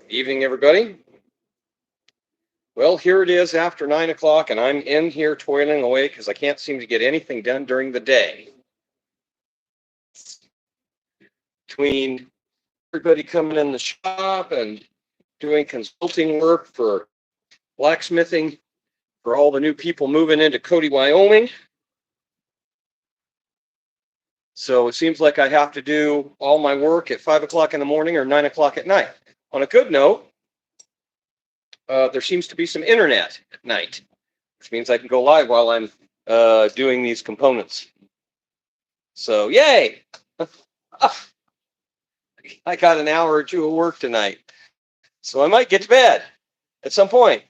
Evening, everybody. Well, here it is after 9 o'clock, and I'm in here toiling away because I can't seem to get anything done during the day. Between everybody coming in the shop and doing consulting work for blacksmithing for all the new people moving into Cody, Wyoming. So it seems like I have to do all my work at 5 o'clock in the morning or 9 o'clock at night. On a good note, there seems to be some internet at night, which means I can go live while I'm doing these components. So yay! I got an hour or two of work tonight, so I might get to bed at some point.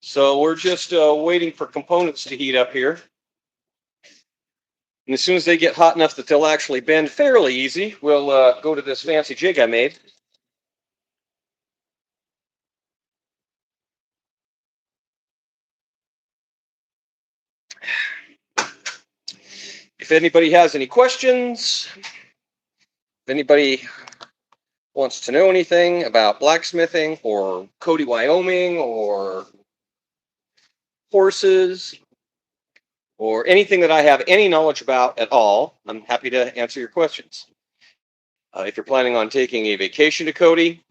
So we're just waiting for components to heat up here. And as soon as they get hot enough that they'll actually bend fairly easy, we'll go to this fancy jig I made. If anybody has any questions, if anybody wants to know anything about blacksmithing or Cody, Wyoming, or horses, or anything that I have any knowledge about at all, I'm happy to answer your questions. If you're planning on taking a vacation to Cody,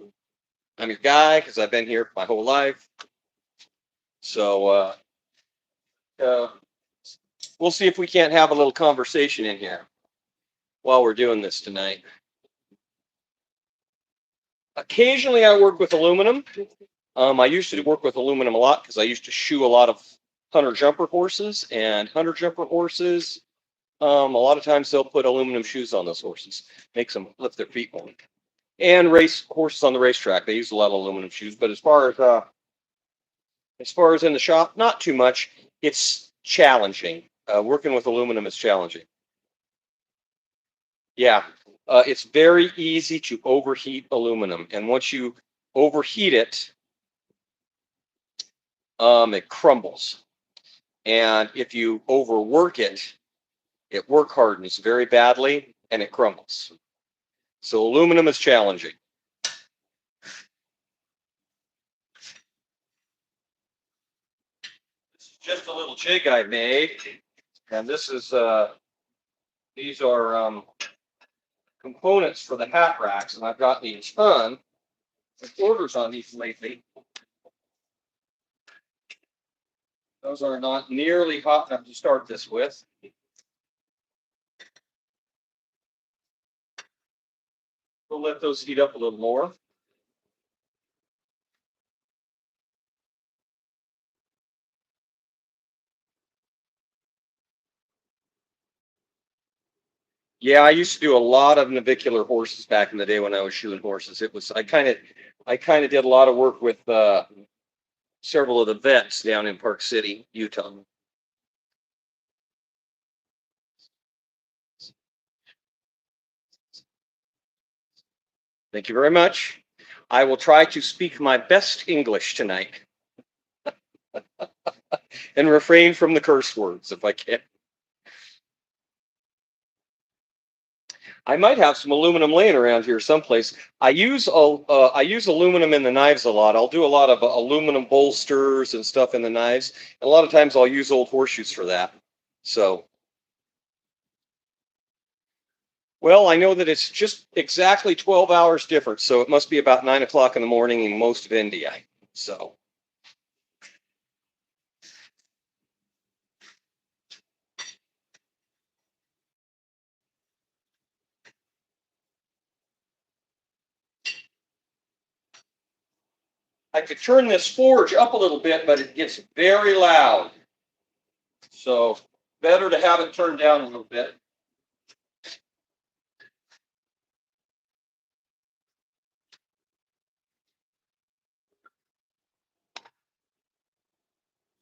I'm your guy because I've been here my whole life. So we'll see if we can't have a little conversation in here while we're doing this tonight. Occasionally I work with aluminum. I used to work with aluminum a lot because I used to shoe a lot of hunter jumper horses, and hunter jumper horses, a lot of times they'll put aluminum shoes on those horses, makes them lift their feet more. And race horses on the racetrack, they use a lot of aluminum shoes. But as far as in the shop, not too much. It's challenging. Working with aluminum is challenging. Yeah, it's very easy to overheat aluminum, and once you overheat it, it crumbles. And if you overwork it, it work hardens very badly and it crumbles. So aluminum is challenging. This is just a little jig I made, and this is these are components for the hat racks, and I've gotten a ton of orders on these lately. Those are not nearly hot enough to start this with. We'll let those heat up a little more. Yeah, I used to do a lot of navicular horses back in the day when I was shoeing horses. It was I kind of did a lot of work with several of the vets down in Park City, Utah. Thank you very much. I will try to speak my best English tonight and refrain from the curse words if I can. I might have some aluminum laying around here someplace. I use aluminum in the knives a lot. I'll do a lot of aluminum bolsters and stuff in the knives. And a lot of times I'll use old horseshoes for that. So, well, I know that it's just exactly 12 hours different. So it must be about 9 o'clock in the morning in most of India. So. I could turn this forge up a little bit, but it gets very loud. So better to have it turned down a little bit.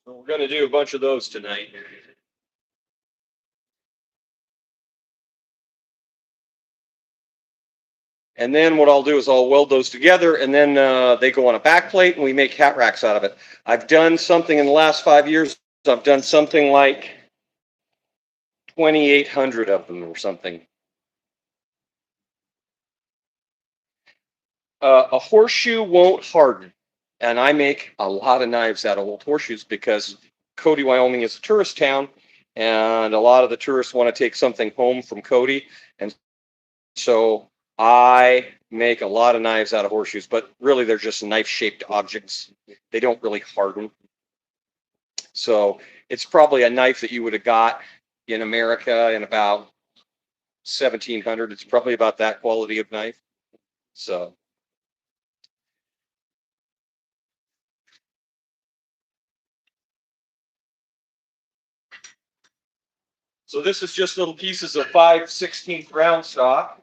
So we're going to do a bunch of those tonight. And then what I'll do is I'll weld those together, and then they go on a back plate, and we make hat racks out of it. I've done something in the last 5 years. I've done something like 2,800 of them or something. A horseshoe won't harden, and I make a lot of knives out of old horseshoes because Cody, Wyoming is a tourist town, and a lot of the tourists want to take something home from Cody, and so I make a lot of knives out of horseshoes, but really they're just knife-shaped objects. They don't really harden. So it's probably a knife that you would have got in America in about 1700. It's probably about that quality of knife. So this is just little pieces of 5/16 round stock.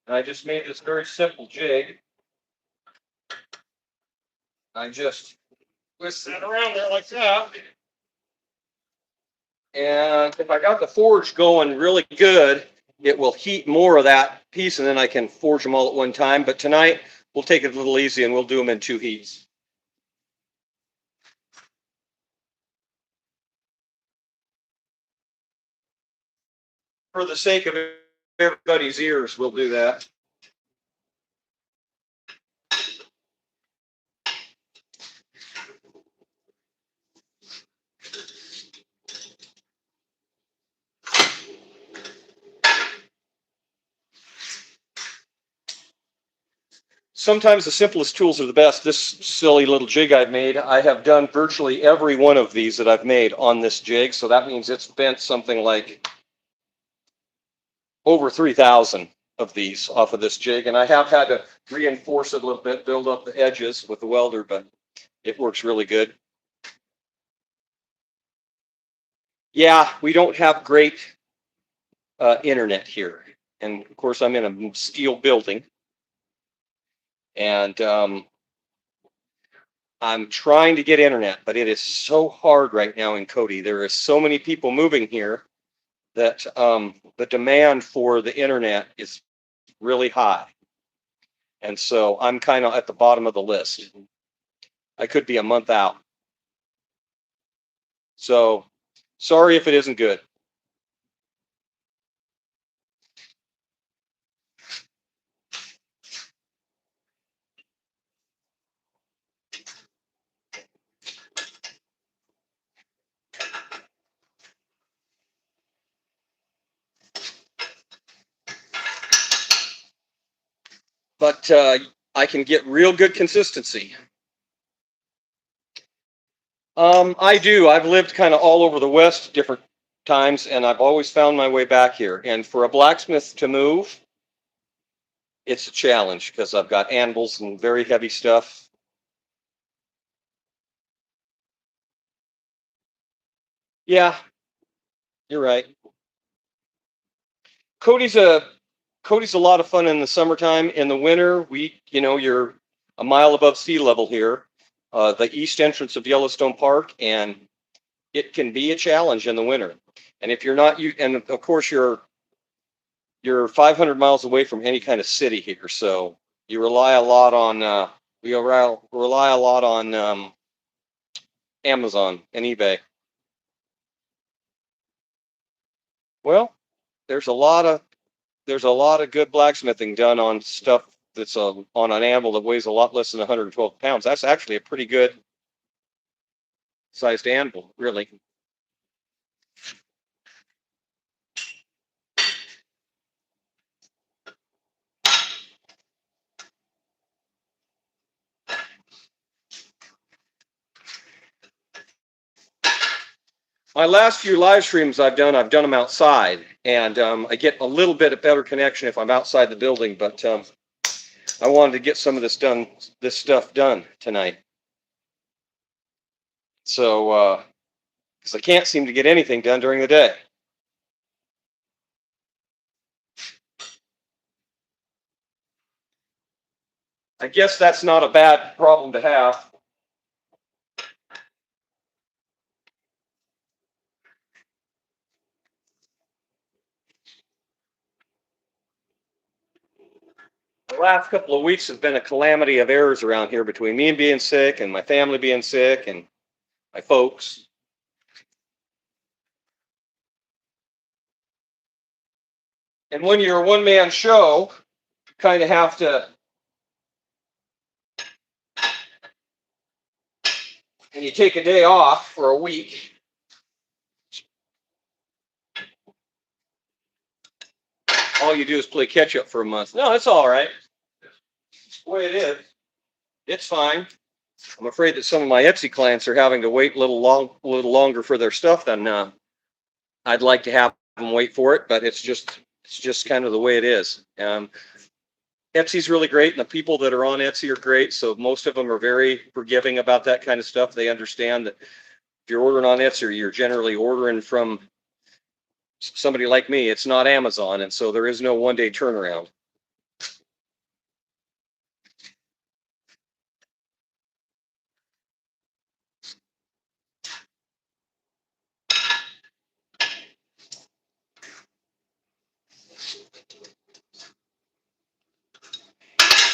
And I just made this very simple jig. I just twist that around there like that. And if I got the forge going really good, it will heat more of that piece, and then I can forge them all at one time. But tonight, we'll take it a little easy, and we'll do them in 2 heats. For the sake of everybody's ears, we'll do that. Sometimes the simplest tools are the best. This silly little jig I've made, I have done virtually every one of these that I've made on this jig. So that means it's bent something like over 3,000 of these off of this jig. And I have had to reinforce it a little bit, build up the edges with the welder, but it works really good. Yeah, we don't have great internet here. And of course, I'm in a steel building. And I'm trying to get internet, but it is so hard right now in Cody. There are so many people moving here that the demand for the internet is really high. And so I'm kind of at the bottom of the list. I could be a month out. So sorry if it isn't good. But I can get real good consistency. I do. I've lived kind of all over the West different times, and I've always found my way back here. And for a blacksmith to move, it's a challenge because I've got anvils and very heavy stuff. Yeah, you're right. Cody's a Cody's a lot of fun in the summertime. In the winter, you're a mile above sea level here, the east entrance of Yellowstone Park, and it can be a challenge in the winter. And if you're not, and of course you're 500 miles away from any kind of city here, so you rely a lot on rely a lot on Amazon and eBay. Well, there's a lot of good blacksmithing done on stuff that's on an anvil that weighs a lot less than 112 pounds. That's actually a pretty good sized anvil, really. My last few live streams I've done them outside, and I get a little bit of better connection if I'm outside the building. But I wanted to get some of this stuff done tonight. So, because I can't seem to get anything done during the day. I guess that's not a bad problem to have. The last couple of weeks has been a calamity of errors around here between me and being sick and my family being sick and my folks. And when you're a one-man show, you kind of have to, and you take a day off for a week. All you do is play catch up for a month. No, it's all right. It's the way it is. It's fine. I'm afraid that some of my Etsy clients are having to wait a little longer for their stuff than I'd like to have them wait for it, but it's just kind of the way it is. Etsy's really great, and the people that are on Etsy are great. So most of them are very forgiving about that kind of stuff. They understand that if you're ordering on Etsy, you're generally ordering from somebody like me. It's not Amazon, and so there is no one-day turnaround.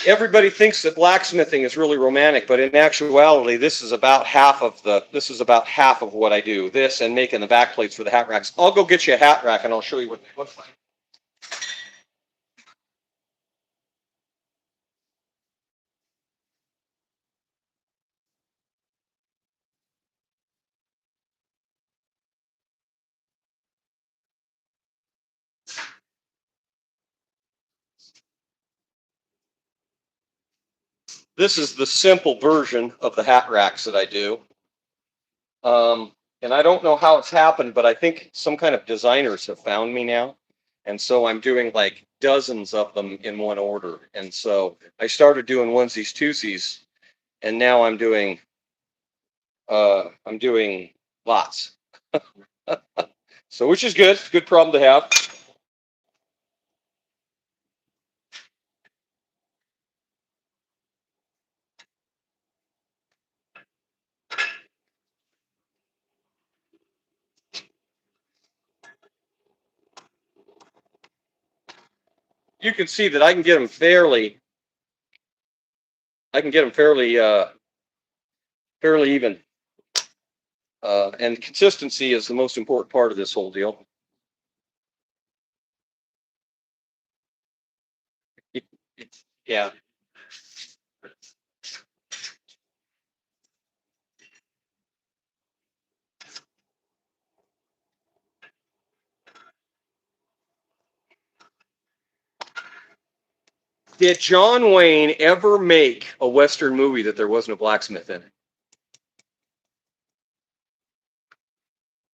Everybody thinks that blacksmithing is really romantic, but in actuality, this is about half of what I do. This and making the back plates for the hat racks. I'll go get you a hat rack and I'll show you what it looks like. This is the simple version of the hat racks that I do. And I don't know how it's happened, but I think some kind of designers have found me now. And so I'm doing like dozens of them in one order. And so I started doing onesies, twosies, and now I'm doing lots. So which is good. Good problem to have. You can see that I can get them fairly fairly even. And consistency is the most important part of this whole deal. Yeah. Did John Wayne ever make a Western movie that there wasn't a blacksmith in it?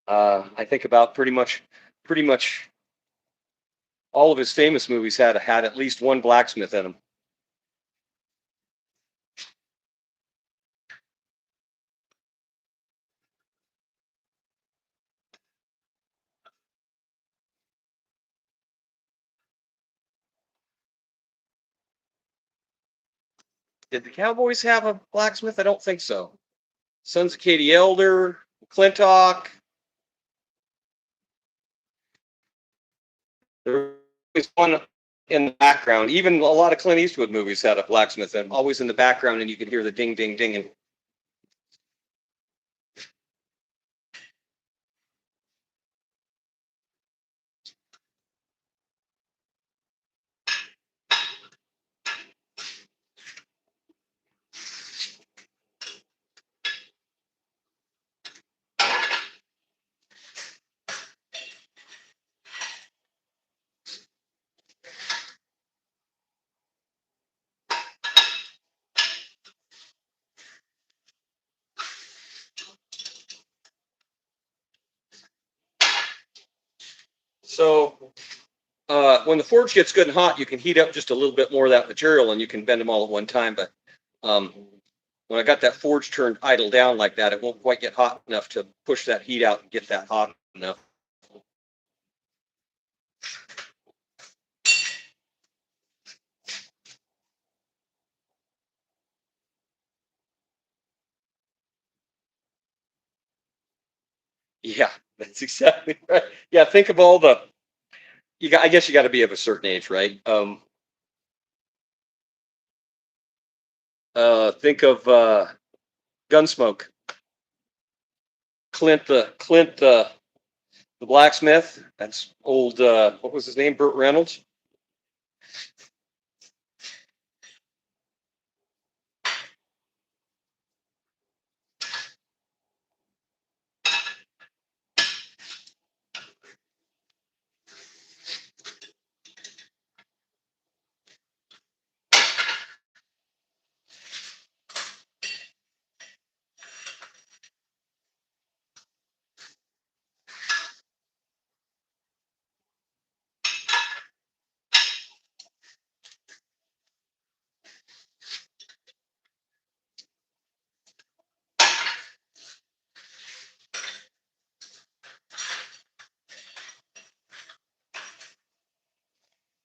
I think about pretty much all of his famous movies had at least one blacksmith in them. Did the Cowboys have a blacksmith? I don't think so. Sons of Katie Elder, Clintock. There was one in the background. Even a lot of Clint Eastwood movies had a blacksmith in, always in the background, and you could hear the ding, ding, ding. And so when the forge gets good and hot, you can heat up just a little bit more of that material, and you can bend them all at one time. But when I got that forge turned idle down like that, it won't quite get hot enough to push that heat out and get that hot enough. Yeah, that's exactly right. Yeah, think of all the I guess you got to be of a certain age, right? Think of Gunsmoke. Clint the blacksmith. That's old. What was his name? Burt Reynolds.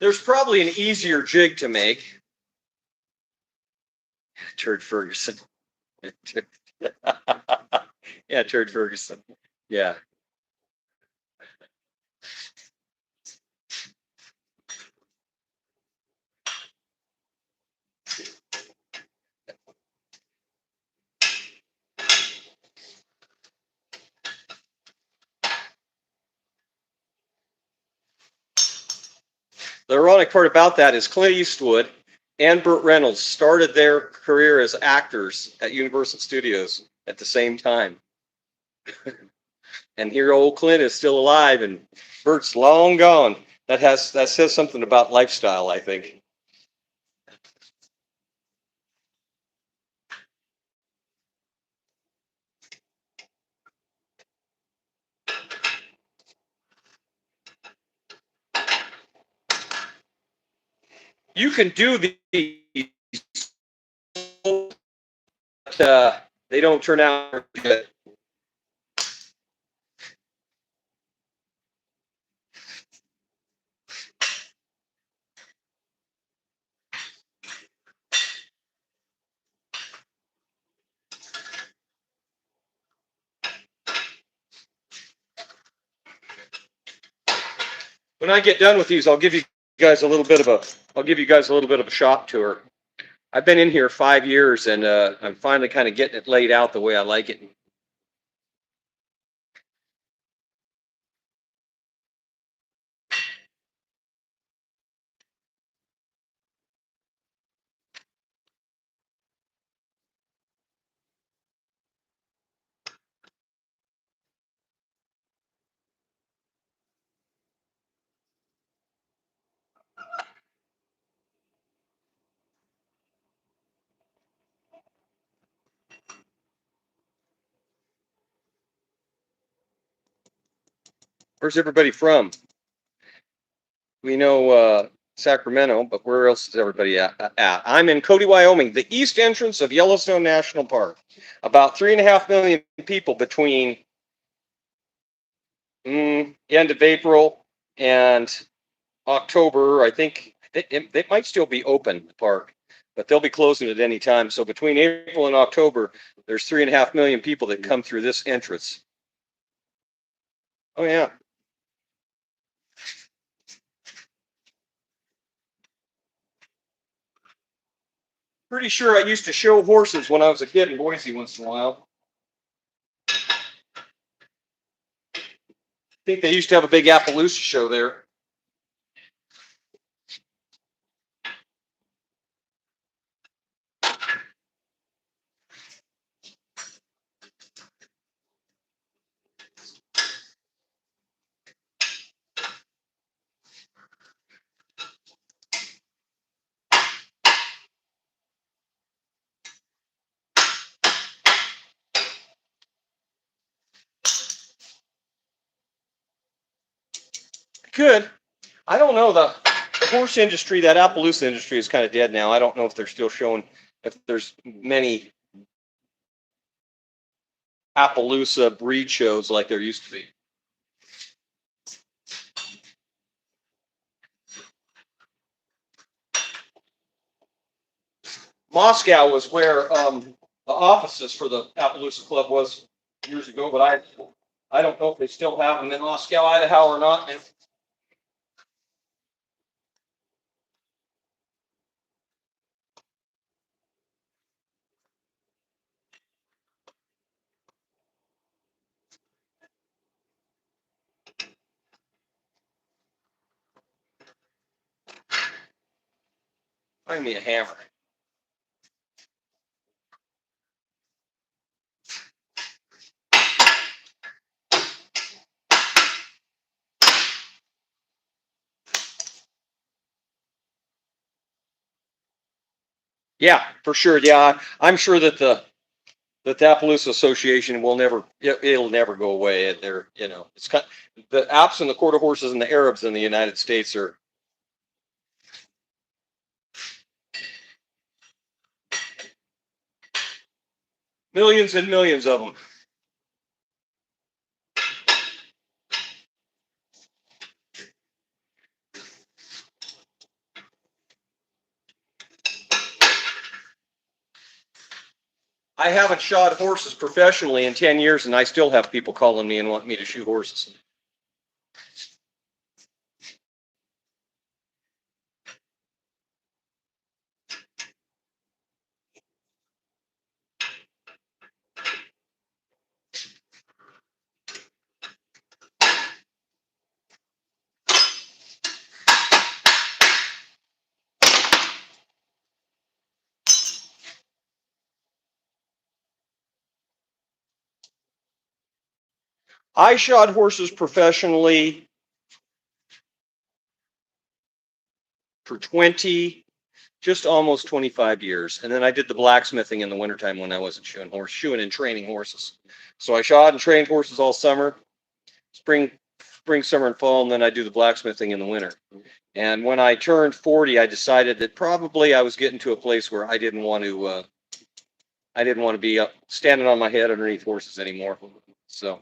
There's probably an easier jig to make. Turd Ferguson. Yeah, Turd Ferguson. Yeah. The ironic part about that is Clint Eastwood and Burt Reynolds started their career as actors at Universal Studios at the same time. And here old Clint is still alive and Bert's long gone. That says something about lifestyle, I think. You can do these, but they don't turn out good. When I get done with these, I'll give you guys a little bit of a shop tour. I've been in here 5 years, and I'm finally kind of getting it laid out the way I like it. Where's everybody from? We know Sacramento, but where else is everybody at? I'm in Cody, Wyoming, the east entrance of Yellowstone National Park. About 3.5 million people between end of April and October. I think they might still be open, the park, but they'll be closing at any time. So between April and October, there's 3.5 million people that come through this entrance. Oh yeah. Pretty sure I used to show horses when I was a kid in Boise once in a while. I think they used to have a big Appaloosa show there. Good. I don't know, the horse industry, that Appaloosa industry is kind of dead now. I don't know if they're still showing, if there's many Appaloosa breed shows like there used to be. Moscow was where the offices for the Appaloosa Club was years ago, but I don't know if they still have them in Moscow, Idaho, or not. Find me a hammer. Yeah, for sure. Yeah, I'm sure that the Appaloosa Association will never, it'll never go away. They're, it's kind the Apps and the quarter horses and the Arabs in the United States are millions and millions of them. I haven't shod horses professionally in 10 years, and I still have people calling me and want me to shoe horses. I shod horses professionally for just almost 25 years. And then I did the blacksmithing in the wintertime when I wasn't shoeing and training horses. So I shod and trained horses all summer, spring, summer, and fall, and then I do the blacksmithing in the winter. And when I turned 40, I decided that probably I was getting to a place where I didn't want to be up standing on my head underneath horses anymore. So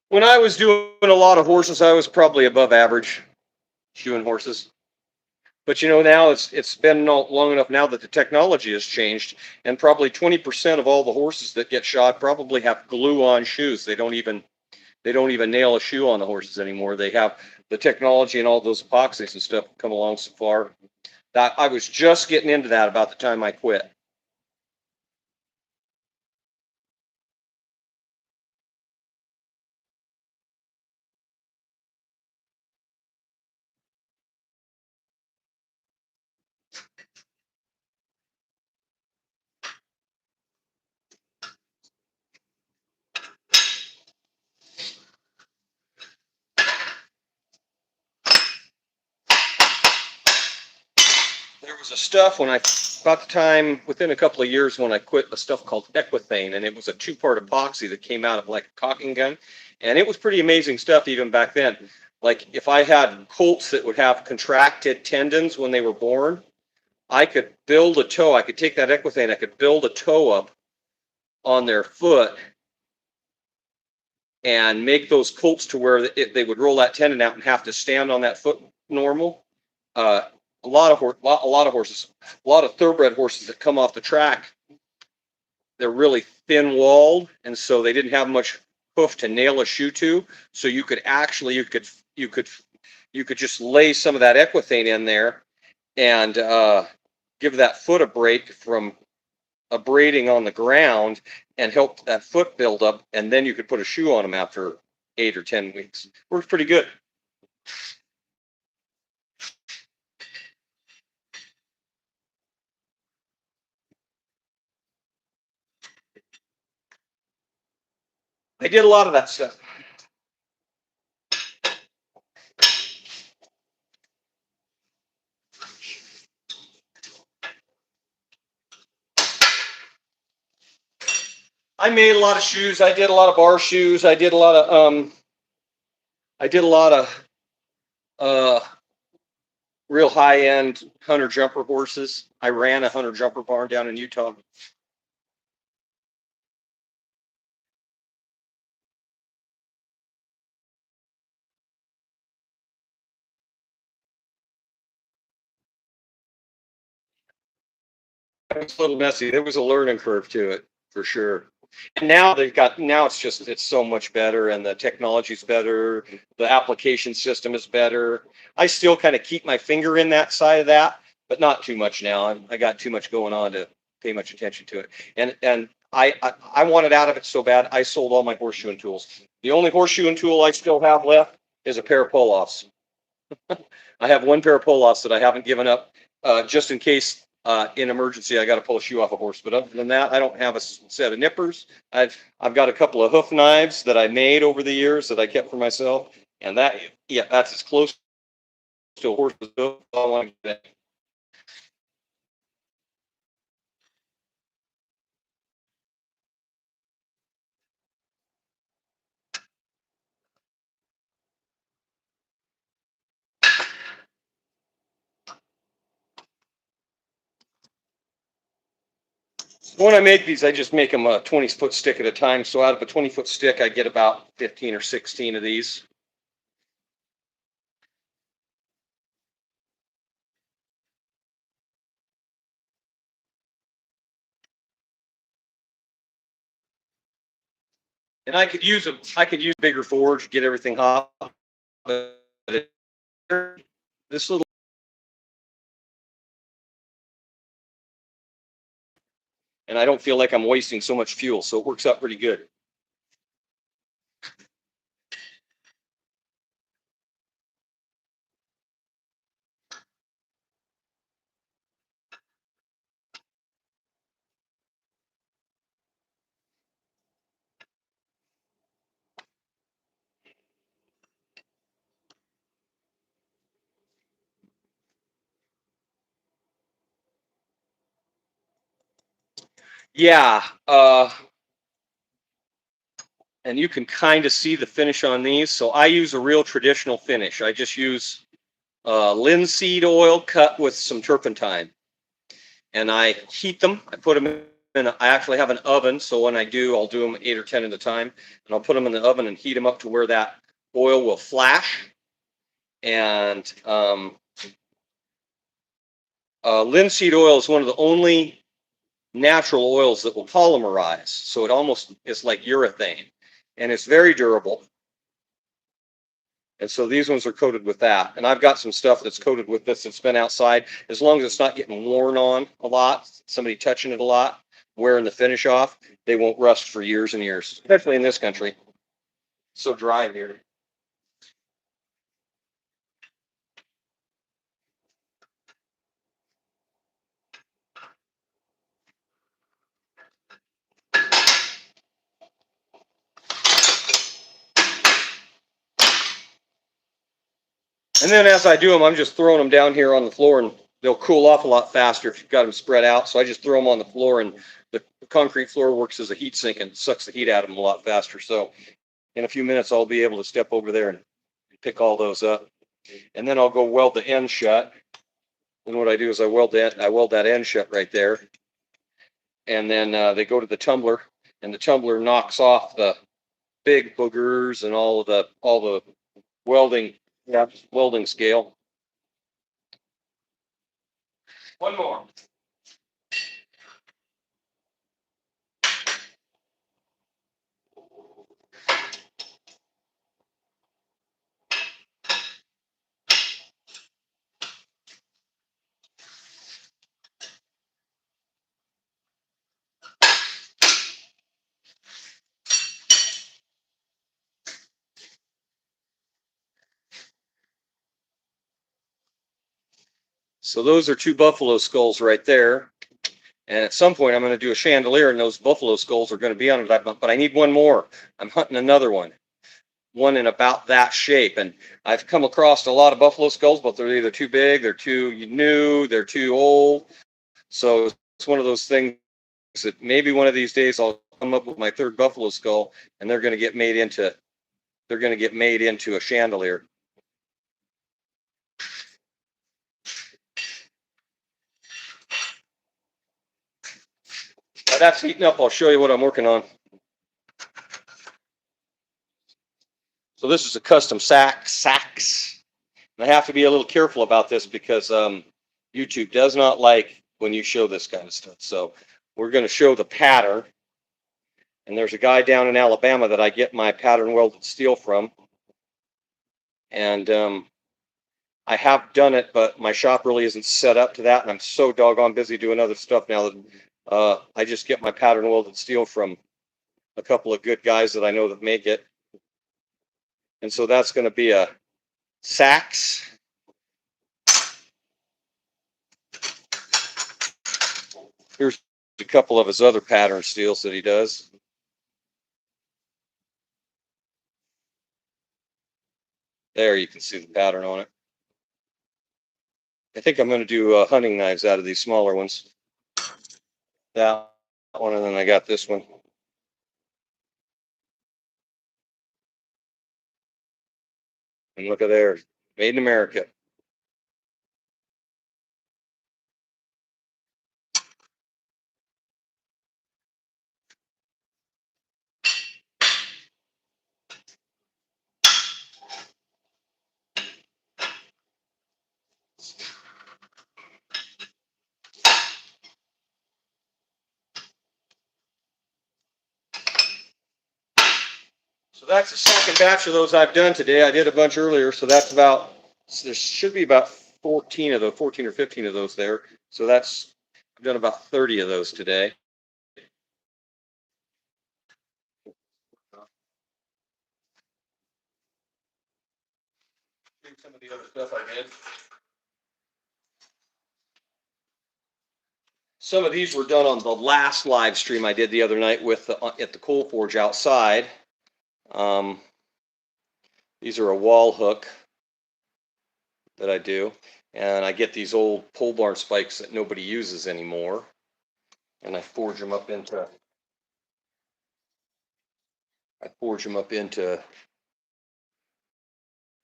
when I was doing a lot of horses, I was probably above average shoeing horses. But now it's been long enough now that the technology has changed, and probably 20% of all the horses that get shod probably have glue on shoes. They don't even nail a shoe on the horses anymore. They have the technology and all those epoxies and stuff come along so far. That I was just getting into that about the time I quit. There was a stuff when about the time within a couple of years when I quit, a stuff called equithane, and it was a two-part epoxy that came out of like a caulking gun, and it was pretty amazing stuff even back then. Like if I had colts that would have contracted tendons when they were born, I could build a toe. I could take that equithane, I could build a toe up on their foot and make those colts to where they would roll that tendon out and have to stand on that foot normal. Uh, a lot of thoroughbred horses that come off the track, they're really thin walled, and so they didn't have much hoof to nail a shoe to. So you could just lay some of that equithane in there and give that foot a break from abrading on the ground and help that foot build up, and then you could put a shoe on them after 8 or 10 weeks. Works pretty good. I did a lot of that stuff. I made a lot of shoes. I did a lot of bar shoes. I did a lot of uh real high end hunter jumper horses. I ran a hunter jumper barn down in Utah. It was a little messy. There was a learning curve to it for sure. And now it's so much better, and the technology's better, the application system is better. I still kind of keep my finger in that side of that, but not too much now. I got too much going on to pay much attention to it. And I wanted out of it so bad, I sold all my horseshoeing tools. The only horseshoeing tool I still have left is a pair of pull-offs. I have one pair of pull-offs that I haven't given up, just in case in emergency I got to pull a shoe off a horse. But other than that, I don't have a set of nippers. I've got a couple of hoof knives that I made over the years that I kept for myself, and that's as close to a horse's hoof as I want to get. When I make these, I just make them a 20-foot stick at a time. So out of a 20-foot stick, I get about 15 or 16 of these. And I could use a bigger forge, get everything hot. But this little, and I don't feel like I'm wasting so much fuel, so it works out pretty good. Yeah, and you can kind of see the finish on these. So I use a real traditional finish. I just use linseed oil cut with some turpentine, and I heat them. I put them in. I actually have an oven, so when I do, I'll do them 8 or 10 at a time, and I'll put them in the oven and heat them up to where that oil will flash. And linseed oil is one of the only natural oils that will polymerize, so it almost is like urethane, and it's very durable. And so these ones are coated with that. And I've got some stuff that's coated with this that's been outside. As long as it's not getting worn on a lot, somebody touching it a lot, wearing the finish off, they won't rust for years and years, especially in this country. It's so dry here. And then as I do them, I'm just throwing them down here on the floor, and they'll cool off a lot faster if you've got them spread out. So I just throw them on the floor, and the concrete floor works as a heat sink and sucks the heat out of them a lot faster. So in a few minutes, I'll be able to step over there and pick all those up. And then I'll go weld the end shut. And what I do is I weld that end shut right there. And then they go to the tumbler, and the tumbler knocks off the big boogers and all the welding scale. One more. So those are 2 buffalo skulls right there. And at some point, I'm going to do a chandelier, and those buffalo skulls are going to be on it. But I need one more. I'm hunting another one in about that shape. And I've come across a lot of buffalo skulls, but they're either too big, they're too new, they're too old. So it's one of those things that maybe one of these days I'll come up with my 3rd buffalo skull, and they're going to get made into a chandelier. Now that's heating up. I'll show you what I'm working on. So this is a custom sax. And I have to be a little careful about this because YouTube does not like when you show this kind of stuff. So we're going to show the pattern. And there's a guy down in Alabama that I get my pattern welded steel from. And I have done it, but my shop really isn't set up to that. And I'm so doggone busy doing other stuff now that I just get my pattern welded steel from a couple of good guys that I know that make it. And so that's going to be a Sachs. Here's a couple of his other pattern steels that he does. There you can see the pattern on it. I think I'm going to do hunting knives out of these smaller ones. That one, and then I got this one. And look at there, made in America. So that's the second batch of those I've done today. I did a bunch earlier, so that's about, there should be about 14 of those, 14 or 15 of those there. So that's, I've done about 30 of those today. Some of the other stuff I did. Some of these were done on the last live stream I did the other night with at the coal forge outside. These are a wall hook that I do, and I get these old pole barn spikes that nobody uses anymore, and I forge them up into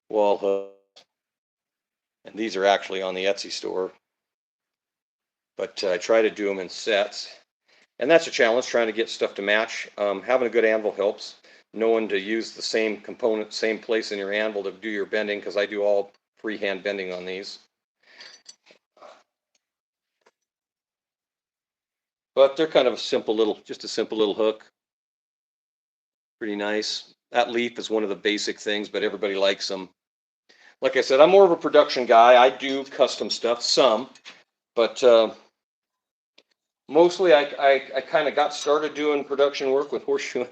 wall hooks, and these are actually on the Etsy store, but I try to do them in sets, and that's a challenge, trying to get stuff to match. Having a good anvil helps, knowing to use the same component, same place in your anvil to do your bending, because I do all freehand bending on these. But they're kind of a simple little, just a simple little hook. Pretty nice. That leaf is one of the basic things, but everybody likes them. Like I said, I'm more of a production guy. I do custom stuff, some, but mostly I kind of got started doing production work with horseshoe,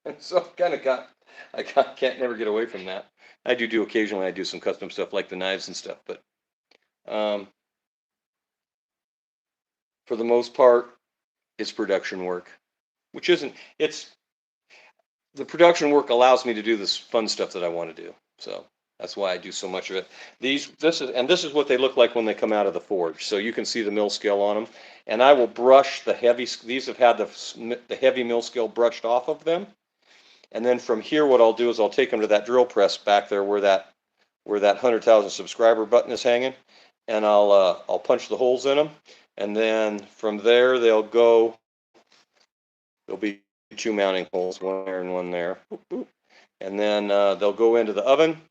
and so I can't never get away from that. I do occasionally. I do some custom stuff like the knives and stuff, but for the most part, it's production work, which isn't. It's the production work allows me to do this fun stuff that I want to do. So that's why I do so much of it. This is what they look like when they come out of the forge. So you can see the mill scale on them. And I will brush the heavy, these have had the heavy mill scale brushed off of them. And then from here, what I'll do is I'll take them to that drill press back there where that 100,000 subscriber button is hanging. And I'll punch the holes in them. And then from there, there'll be two mounting holes, one there and one there. And then they'll go into the oven.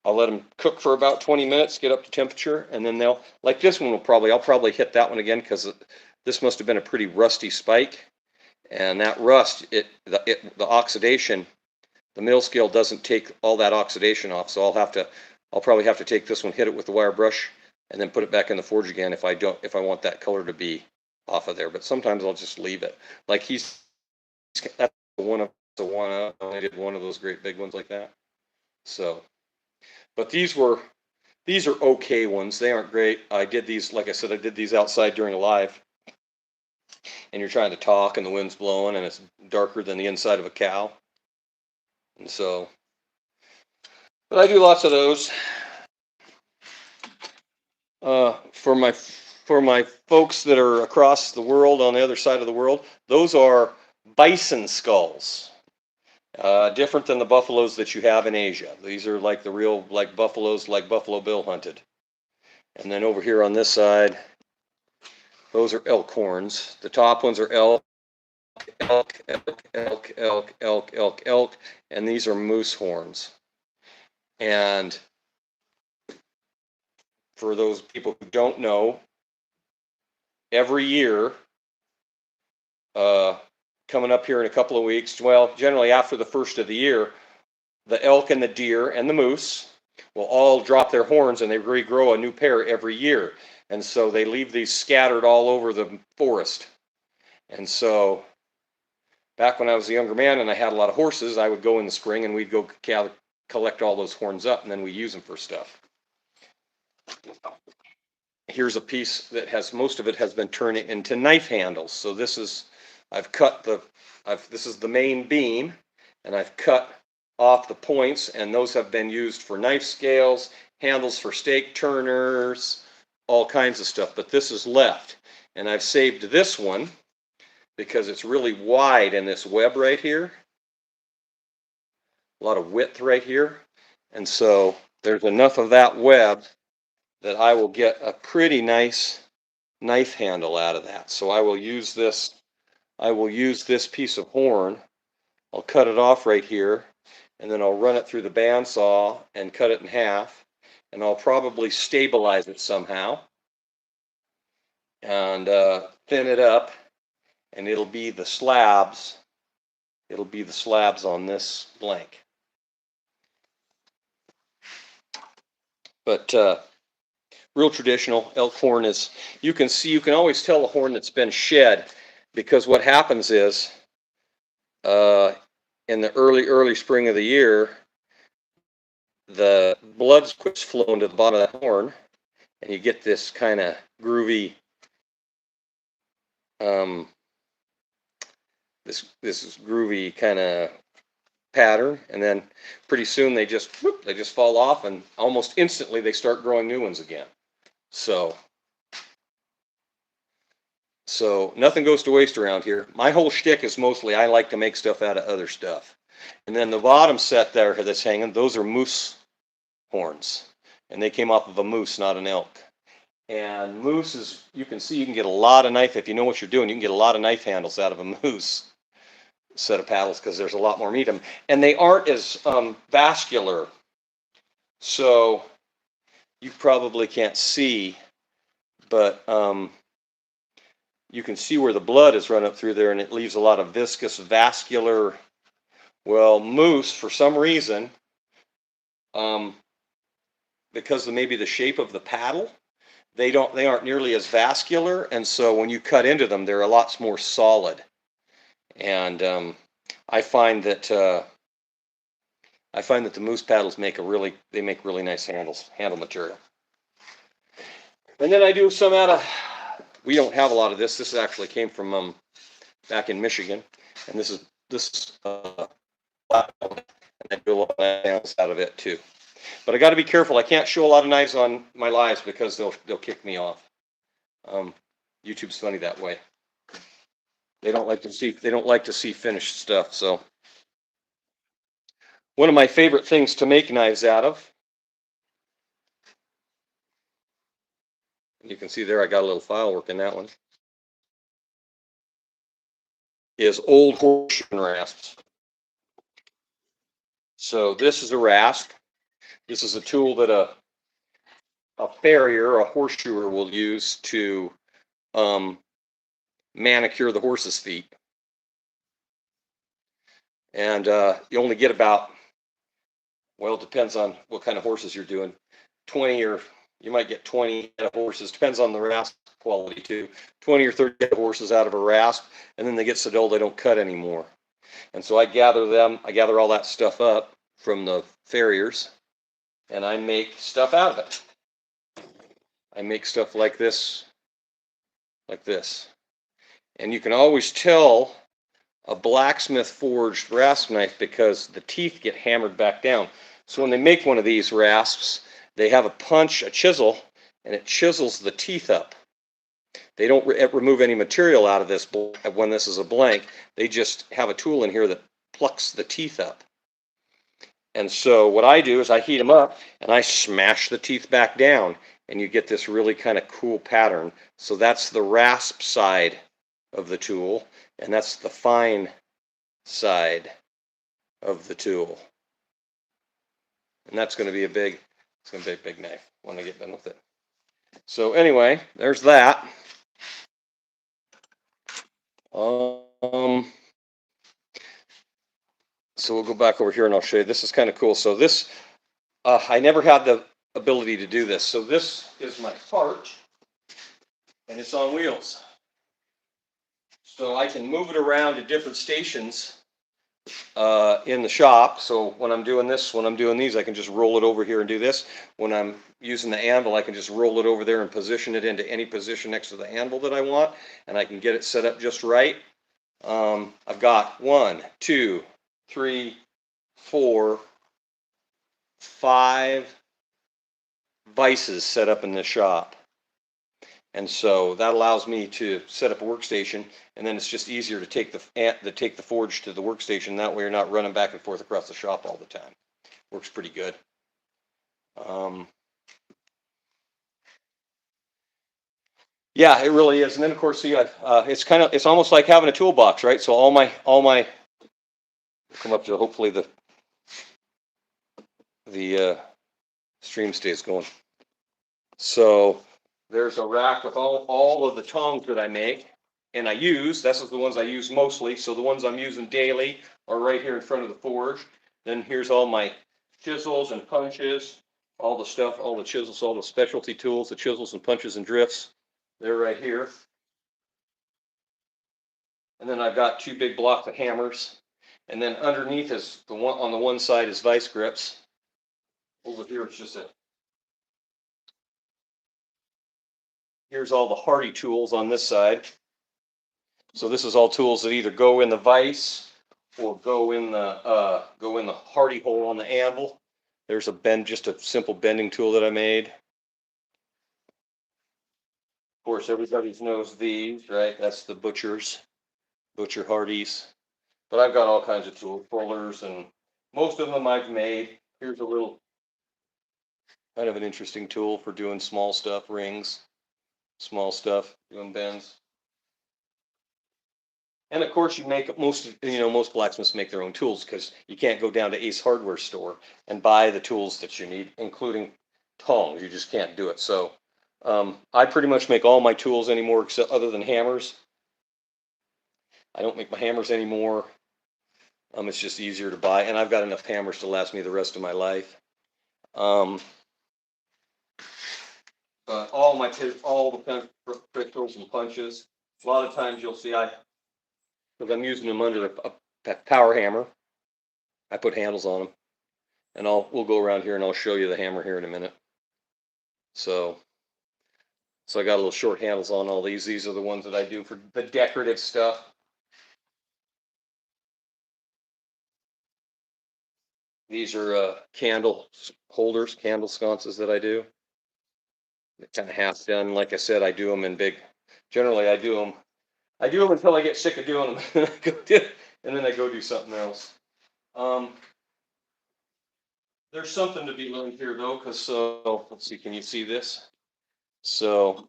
I'll let them cook for about 20 minutes, get up to temperature, and then like this one I'll probably hit that one again because this must have been a pretty rusty spike. And that rust, the oxidation, the mill scale doesn't take all that oxidation off. So I'll probably have to take this one, hit it with the wire brush, and then put it back in the forge again if I want that color to be off of there. But sometimes I'll just leave it. Like that's one of the one I did one of those great big ones like that. So, but these are okay ones. They aren't great. I did these, like I said, I did these outside during a live, and you're trying to talk and the wind's blowing and it's darker than the inside of a cow. And so, but I do lots of those. For my folks that are across the world, on the other side of the world, those are bison skulls. Different than the buffaloes that you have in Asia. These are like the real, like buffaloes, like Buffalo Bill hunted. And then over here on this side, those are elk horns. The top ones are elk, and these are moose horns. And for those people who don't know, every year, coming up here in a couple of weeks. Well, generally after the first of the year, the elk and the deer and the moose will all drop their horns, and they regrow a new pair every year. And so they leave these scattered all over the forest. And so back when I was a younger man and I had a lot of horses, I would go in the spring and we'd go collect all those horns up, and then we use them for stuff. Here's a piece that has, most of it has been turned into knife handles. So this is, this is the main beam, and I've cut off the points, and those have been used for knife scales, handles for steak turners, all kinds of stuff. But this is left, and I've saved this one because it's really wide in this web right here. A lot of width right here. And so there's enough of that web that I will get a pretty nice knife handle out of that. So I will use this piece of horn. I'll cut it off right here, and then I'll run it through the bandsaw and cut it in half, and I'll probably stabilize it somehow and thin it up, and it'll be the slabs. It'll be the slabs on this blank. But real traditional elk horn is, you can always tell a horn that's been shed, because what happens is in the early spring of the year, the blood quits flowing to the bottom of that horn, and you get this kind of groovy, this groovy kind of pattern, and then pretty soon they just fall off, and almost instantly they start growing new ones again. So nothing goes to waste around here. My whole shtick is mostly I like to make stuff out of other stuff. And then the bottom set there that's hanging, those are moose horns, and they came off of a moose, not an elk. And moose is, you can see, you can get a lot of knife, if you know what you're doing, you can get a lot of knife handles out of a moose set of paddles, because there's a lot more meat in them, and they aren't as vascular. So you probably can't see, but you can see where the blood is run up through there, and it leaves a lot of viscous vascular. Well, moose, for some reason, because of maybe the shape of the paddle, they aren't nearly as vascular, and so when you cut into them, they're a lot more solid. And I find that the moose paddles make really nice handle material. And then I do some out of, we don't have a lot of this. This actually came from back in Michigan, and this is and I do a lot of handles out of it too. But I got to be careful. I can't show a lot of knives on my lives because they'll kick me off. YouTube's funny that way. They don't like to see finished stuff. So one of my favorite things to make knives out of, you can see there I got a little file work in that one, is old horseshoe rasps. So this is a rasp. This is a tool that a farrier, a horseshoer, will use to manicure the horse's feet. And you only get about, well, it depends on what kind of horses you're doing, 20, or you might get 20 head of horses, depends on the rasp quality too, 20 or 30 head of horses out of a rasp, and then they get so dull they don't cut anymore. And so I gather all that stuff up from the farriers, and I make stuff out of it. I make stuff like this. And you can always tell a blacksmith forged rasp knife because the teeth get hammered back down. So when they make one of these rasps, they have a chisel, and it chisels the teeth up. They don't remove any material out of this when this is a blank. They just have a tool in here that plucks the teeth up. And so what I do is I heat them up and I smash the teeth back down, and you get this really kind of cool pattern. So that's the rasp side of the tool, and that's the fine side of the tool. And that's going to be a big knife when I get done with it. So anyway, there's that. So we'll go back over here and I'll show you. This is kind of cool. So this, I never had the ability to do this. So this is my cart, and it's on wheels. So I can move it around to different stations in the shop. So when I'm doing this, when I'm doing these, I can just roll it over here and do this. When I'm using the anvil, I can just roll it over there and position it into any position next to the anvil that I want, and I can get it set up just right. I've got 1, 2, 3, 4, 5 vices set up in the shop. And so that allows me to set up a workstation, and then it's just easier to take the forge to the workstation. That way you're not running back and forth across the shop all the time. Works pretty good. Yeah, it really is. And then of course, see, it's almost like having a toolbox, right? So all my come up to hopefully the stream stays going. So there's a rack with all of the tongs that I make and I use. That's the ones I use mostly. So the ones I'm using daily are right here in front of the forge. Then here's all my chisels and punches, all the stuff, all the chisels, all the specialty tools, the chisels and punches and drifts. They're right here. And then I've got 2 big blocks of hammers. And then underneath is the one on the one side is vice grips. Over here it's just here's all the hardy tools on this side. So this is all tools that either go in the vise or go in the hardy hole on the anvil. There's just a simple bending tool that I made. Of course, everybody knows these, right? That's the butcher hardies. But I've got all kinds of tools, pullers, and most of them I've made. Here's a little kind of an interesting tool for doing small stuff, rings, small stuff, doing bends. And of course, you make most blacksmiths make their own tools because you can't go down to Ace Hardware store and buy the tools that you need, including tongs. You just can't do it. So I pretty much make all my tools anymore, except other than hammers. I don't make my hammers anymore. It's just easier to buy, and I've got enough hammers to last me the rest of my life. But all the kind of pistols and punches. A lot of times you'll see because I'm using them under a power hammer, I put handles on them, and we'll go around here and I'll show you the hammer here in a minute. So I got little short handles on all these. These are the ones that I do for the decorative stuff. These are candle holders, candle sconces that I do. They're kind of half done. Like I said, I do them in big. Generally, I do them until I get sick of doing them, and then I go do something else. There's something to be learned here though, because let's see, can you see this? So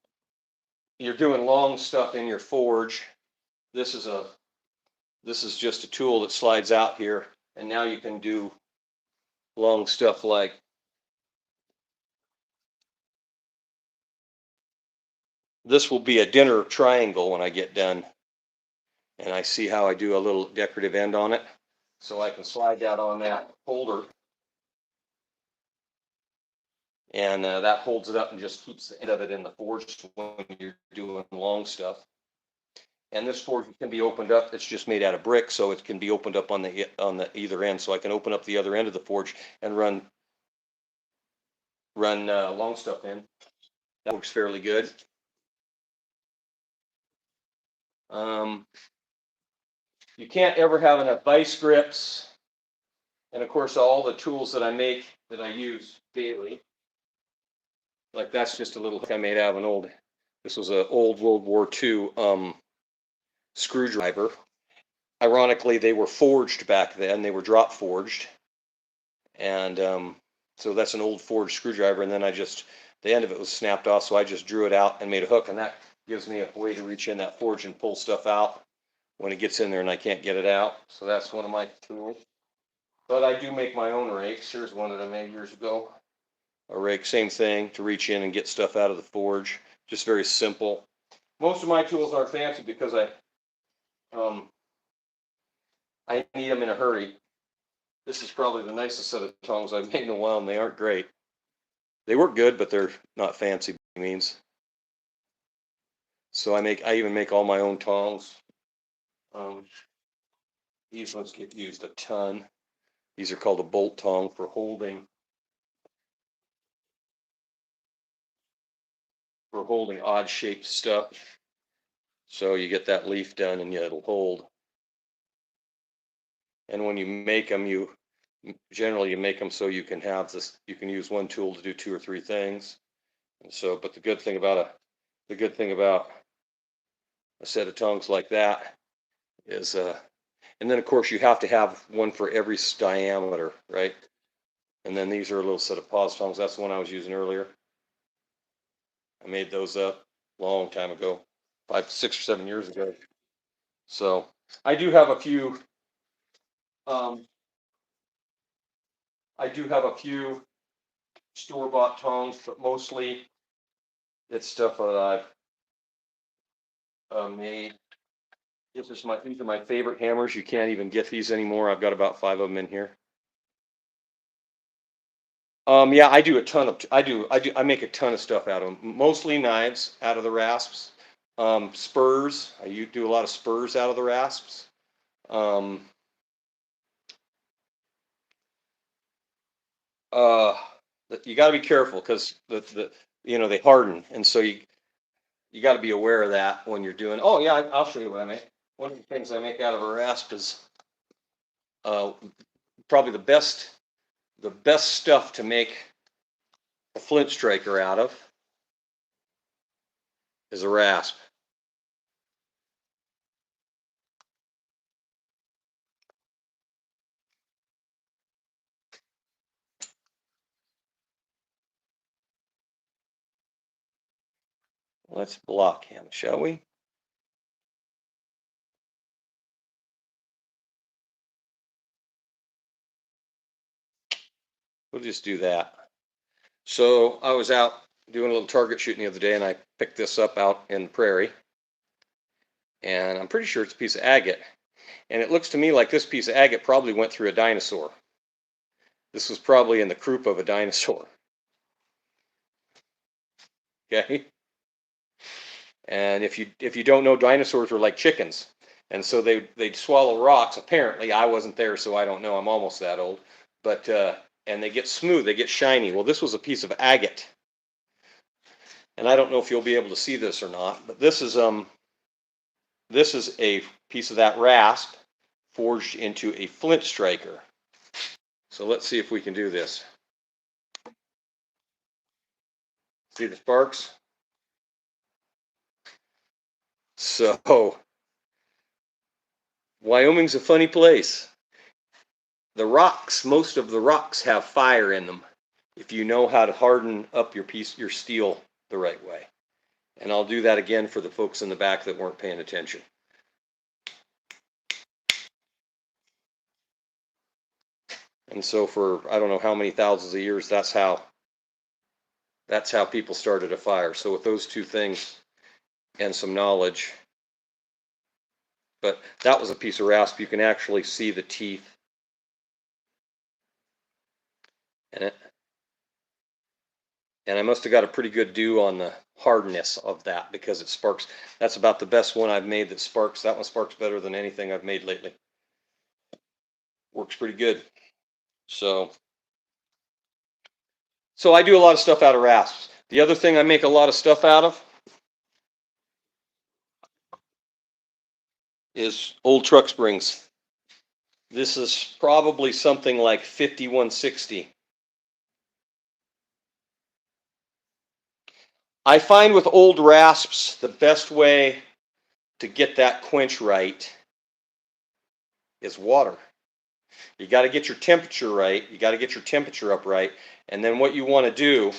you're doing long stuff in your forge. This is just a tool that slides out here, and now you can do long stuff like this will be a dinner triangle when I get done. And I see how I do a little decorative end on it. So I can slide that on that holder. And that holds it up and just keeps the end of it in the forge when you're doing long stuff. And this forge can be opened up. It's just made out of brick, so it can be opened up on the either end. So I can open up the other end of the forge and run long stuff in. That works fairly good. You can't ever have enough vice grips. And of course, all the tools that I make that I use daily. Like that's just a little I made out of this was an old World War II screwdriver. Ironically, they were forged back then. They were drop forged. And so that's an old forged screwdriver. And then the end of it was snapped off. So I just drew it out and made a hook. And that gives me a way to reach in that forge and pull stuff out when it gets in there and I can't get it out. So that's one of my tools. But I do make my own rakes. Here's one that I made years ago. A rake, same thing, to reach in and get stuff out of the forge. Just very simple. Most of my tools aren't fancy because I need them in a hurry. This is probably the nicest set of tongs I've made in a while, and they aren't great. They work good, but they're not fancy by any means. So I even make all my own tongs. These ones get used a ton. These are called a bolt tong for holding odd shaped stuff. So you get that leaf done and it'll hold. And when you make them, generally you make them so you can have this, you can use one tool to do 2 or 3 things. And so, but the good thing about a set of tongs like that is, and then of course you have to have one for every diameter, right? And then these are a little set of pause tongs. That's the one I was using earlier. I made those up a long time ago, 5, 6 or 7 years ago. So I do have a few. I do have a few store-bought tongs, but mostly it's stuff that I've made. These are my favorite hammers. You can't even get these anymore. I've got about 5 of them in here. Yeah, I do a ton of. I make a ton of stuff out of them. Mostly knives out of the rasps. Spurs. I do a lot of spurs out of the rasps. You got to be careful because they harden, and so you got to be aware of that when you're doing. Oh yeah, I'll show you what I make. One of the things I make out of a rasp is probably the best stuff to make a flint striker out of is a rasp. Let's block him, shall we? We'll just do that. So I was out doing a little target shooting the other day, and I picked this up out in the prairie, and I'm pretty sure it's a piece of agate. And it looks to me like this piece of agate probably went through a dinosaur. This was probably in the croup of a dinosaur. Okay. And if you don't know, dinosaurs were like chickens, and so they'd swallow rocks. Apparently, I wasn't there, so I don't know. I'm almost that old, but and they get smooth, they get shiny. Well, this was a piece of agate, and I don't know if you'll be able to see this or not, but this is a piece of that rasp forged into a flint striker. So let's see if we can do this. See the sparks? So Wyoming's a funny place. Most of the rocks have fire in them if you know how to harden up your steel the right way. And I'll do that again for the folks in the back that weren't paying attention. And so for I don't know how many thousands of years, that's how people started a fire. So with those 2 things and some knowledge, but that was a piece of rasp. You can actually see the teeth in it. And I must have got a pretty good dew on the hardness of that because it sparks. That's about the best one I've made that sparks. That one sparks better than anything I've made lately. Works pretty good. So I do a lot of stuff out of rasps. The other thing I make a lot of stuff out of is old truck springs. This is probably something like 5160. I find with old rasps, the best way to get that quench right is water. You got to get your temperature right. You got to get your temperature up right. And then what you want to do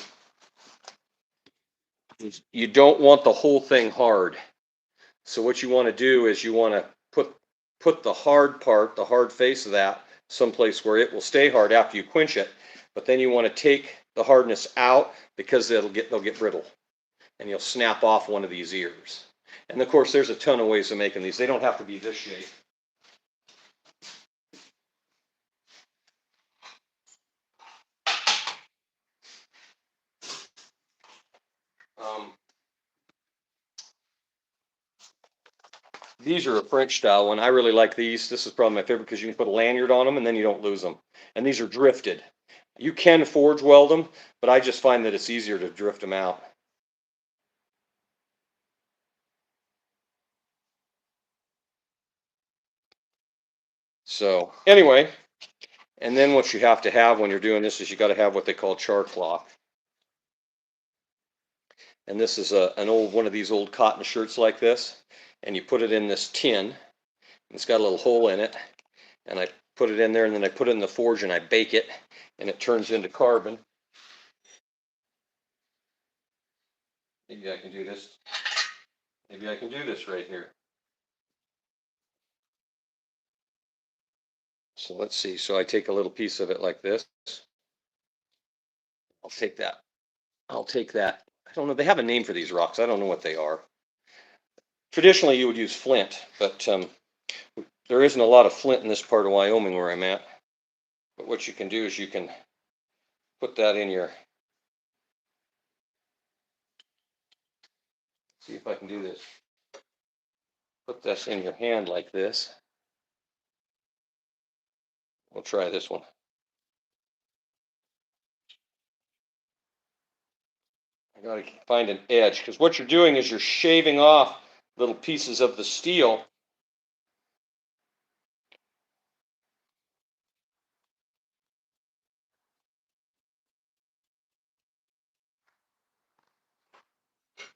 is you don't want the whole thing hard. So what you want to do is you want to put the hard part, the hard face of that, someplace where it will stay hard after you quench it. But then you want to take the hardness out because they'll get brittle, and you'll snap off one of these ears. And of course, there's a ton of ways of making these. They don't have to be this shape. These are a French style one. I really like these. This is probably my favorite because you can put a lanyard on them and then you don't lose them. And these are drifted. You can forge weld them, but I just find that it's easier to drift them out. So anyway, and then what you have to have when you're doing this is you got to have what they call char cloth. And this is an old one of these old cotton shirts like this, and you put it in this tin. It's got a little hole in it, and I put it in there, and then I put it in the forge and I bake it, and it turns into carbon. Maybe I can do this. Maybe I can do this right here. So let's see. So I take a little piece of it like this. I'll take that. I'll take that. I don't know. They have a name for these rocks. I don't know what they are. Traditionally, you would use flint, but there isn't a lot of flint in this part of Wyoming where I'm at. But what you can do is you can put that in your. See if I can do this. Put this in your hand like this. We'll try this one. I got to find an edge, because what you're doing is you're shaving off little pieces of the steel.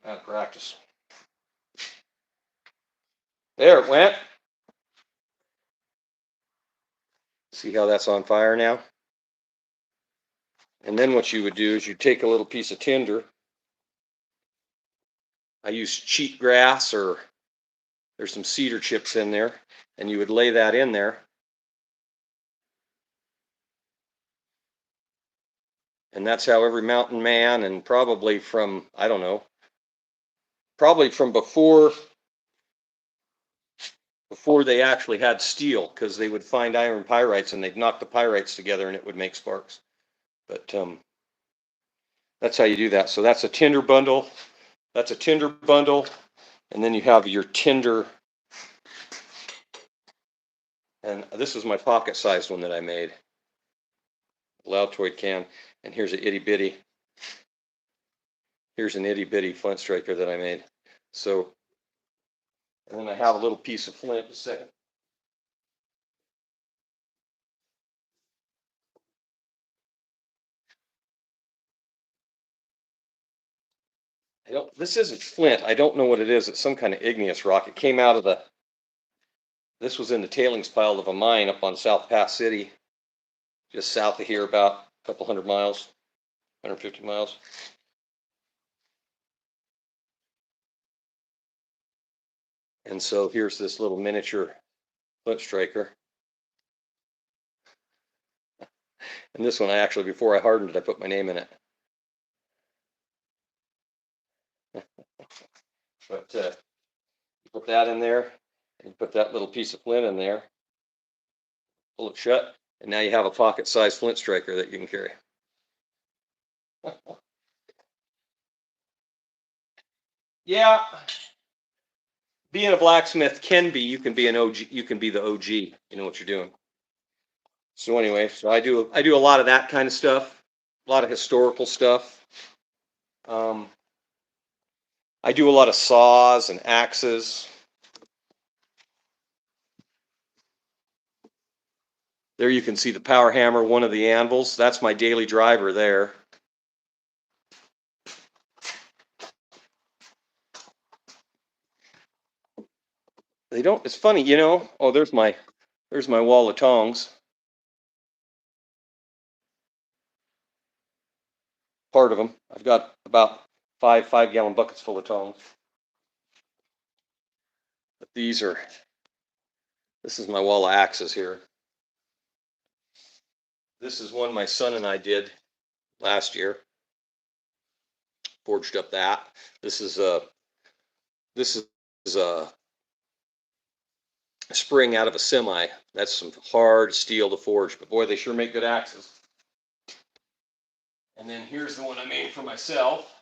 Out of practice. There it went. See how that's on fire now? And then what you would do is you take a little piece of tinder. I use cheat grass, or there's some cedar chips in there, and you would lay that in there. And that's how every mountain man, and probably from, I don't know, probably from before they actually had steel, because they would find iron pyrites and they'd knock the pyrites together and it would make sparks. But that's how you do that. So that's a tinder bundle. That's a tinder bundle. And then you have your tinder. And this is my pocket-sized one that I made. Loudtoid can. And here's an itty-bitty. Here's an itty-bitty flint striker that I made. So, and then I have a little piece of flint. A second. This isn't flint. I don't know what it is. It's some kind of igneous rock. It came out of this was in the tailings pile of a mine up on South Pass City, just south of here, about a couple 100 miles, 150 miles. And so here's this little miniature flint striker. And this one, I actually, before I hardened it, I put my name in it. But you put that in there, and you put that little piece of flint in there, pull it shut, and now you have a pocket-sized flint striker that you can carry. Yeah, being a blacksmith can be, you can be an OG, you can be the OG, you know what you're doing. So anyway, so I do a lot of that kind of stuff, a lot of historical stuff. I do a lot of saws and axes. There you can see the power hammer, one of the anvils. That's my daily driver there. They don't, it's funny, you know, oh, there's my wall of tongs. Part of them. I've got about five gallon buckets full of tongs. But this is my wall of axes here. This is one my son and I did last year. Forged up that. This is a spring out of a semi. That's some hard steel to forge, but boy, they sure make good axes. And then here's the one I made for myself.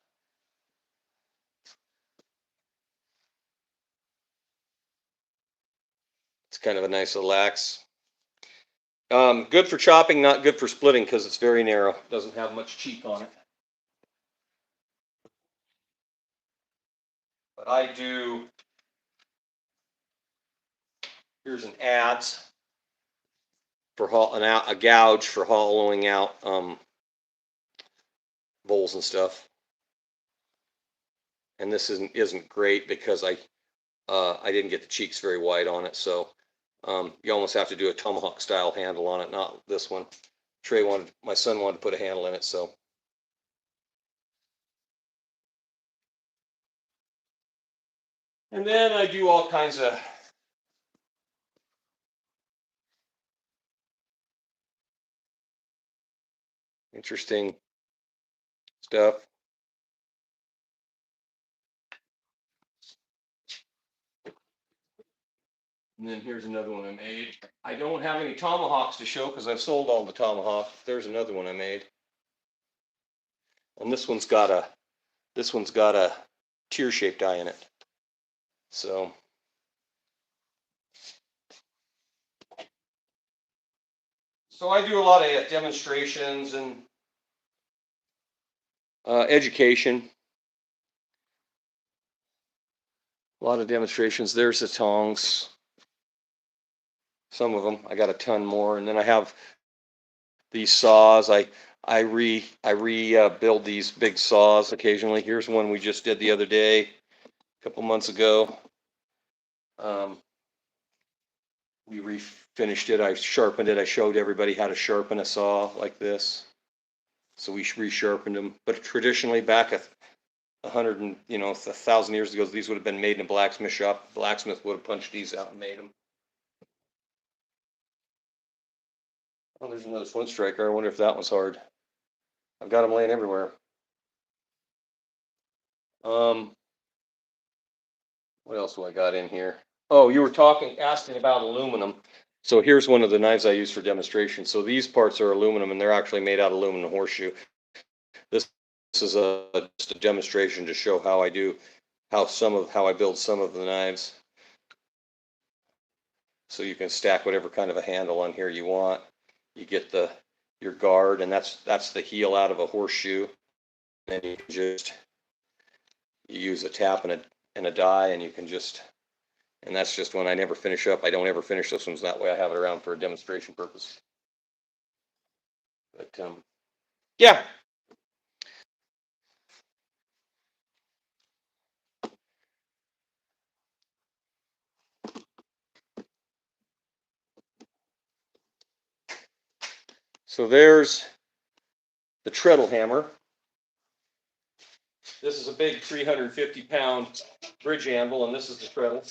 It's kind of a nice little axe. Good for chopping, not good for splitting because it's very narrow. Doesn't have much cheek on it. But I do. Here's an adze for a gouge for hollowing out bowls and stuff. And this isn't great because I didn't get the cheeks very wide on it, so you almost have to do a tomahawk style handle on it, not this one. My son wanted to put a handle in it, so. And then I do all kinds of interesting stuff. And then here's another one I made. I don't have any tomahawks to show because I've sold all the tomahawks. There's another one I made. And this one's got a tear-shaped eye in it. So I do a lot of demonstrations and education. A lot of demonstrations. There's the tongs. Some of them. I got a ton more, and then I have these saws. I rebuild these big saws occasionally. Here's one we just did the other day, a couple months ago. We refinished it. I sharpened it. I showed everybody how to sharpen a saw like this. So we resharpened them. But traditionally, back 1,000 years ago, these would have been made in a blacksmith shop. The blacksmith would have punched these out and made them. Oh, there's another flint striker. I wonder if that one's hard. I've got them laying everywhere. What else do I got in here? Oh, you were asking about aluminum. So here's one of the knives I use for demonstration. So these parts are aluminum, and they're actually made out of aluminum horseshoe. This is just a demonstration to show how I build some of the knives. So you can stack whatever kind of a handle on here you want. You get your guard, and that's the heel out of a horseshoe. And you can you use a tap and a die, and you can and that's just when I never finish up. I don't ever finish those ones. That way I have it around for a demonstration purpose. But yeah. So there's the treadle hammer. This is a big 350-pound bridge anvil, and this is the treadle.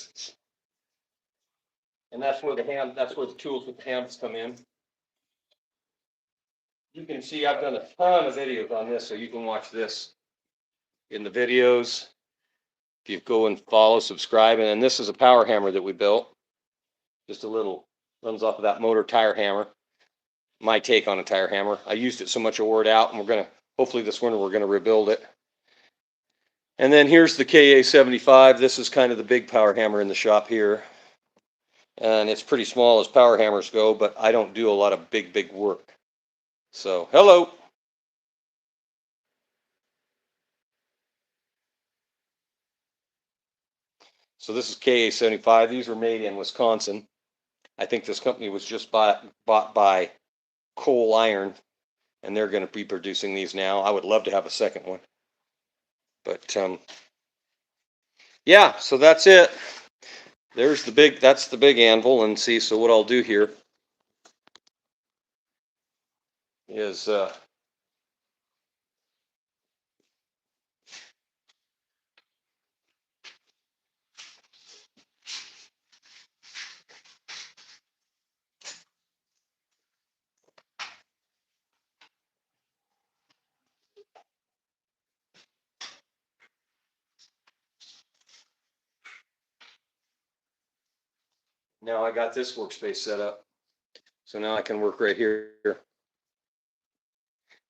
And that's where the tools with the handles come in. You can see I've done a ton of videos on this, so you can watch this in the videos. If you go and follow, subscribe, and then this is a power hammer that we built. Just a little, runs off of that motor tire hammer. My take on a tire hammer. I used it so much I wore it out, and hopefully this winter we're gonna rebuild it. And then here's the KA75. This is kind of the big power hammer in the shop here. And it's pretty small as power hammers go, but I don't do a lot of big work. So, hello. So this is KA75. These were made in Wisconsin. I think this company was just bought by Cody Iron, and they're going to be producing these now. I would love to have a second one. But yeah, so that's it. That's the big anvil. And see, so what I'll do here is now I got this workspace set up. So now I can work right here.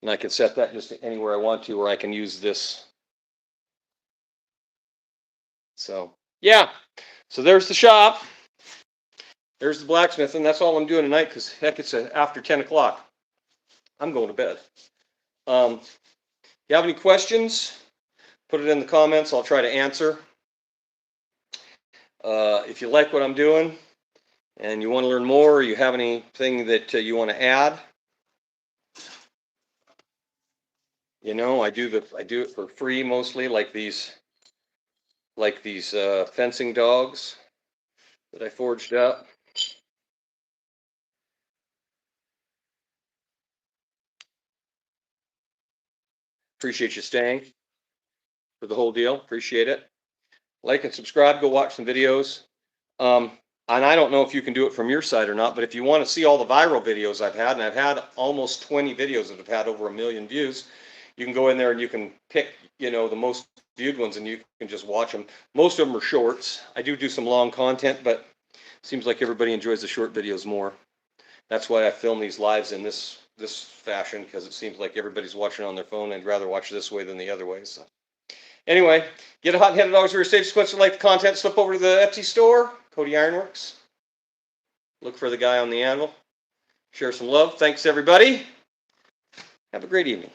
And I can set that just anywhere I want to, or I can use this. So, yeah. So there's the shop. there's the blacksmithing. That's all I'm doing tonight because, heck, it's after 10 o'clock. I'm going to bed. If you have any questions, put it in the comments. I'll try to answer. If you like what I'm doing and you want to learn more, or you have anything that you want to add, you know, I do it for free mostly, like these fencing dogs that I forged up. Appreciate you staying for the whole deal. Appreciate it. Like and subscribe. Go watch some videos. And I don't know if you can do it from your side or not, but if you want to see all the viral videos I've had, and I've had almost 20 videos that have had over 1 million views, you can go in there and you can pick, you know, the most viewed ones, and you can just watch them. Most of them are shorts. I do some long content, but it seems like everybody enjoys the short videos more. That's why I film these lives in this fashion, because it seems like everybody's watching on their phone. I'd rather watch this way than the other way. So anyway, get a hot-headed dogs for your safe sequence. Like the content, slip over to the Etsy store, Cody Iron Works. Look for the guy on the anvil. Share some love. Thanks, everybody. Have a great evening.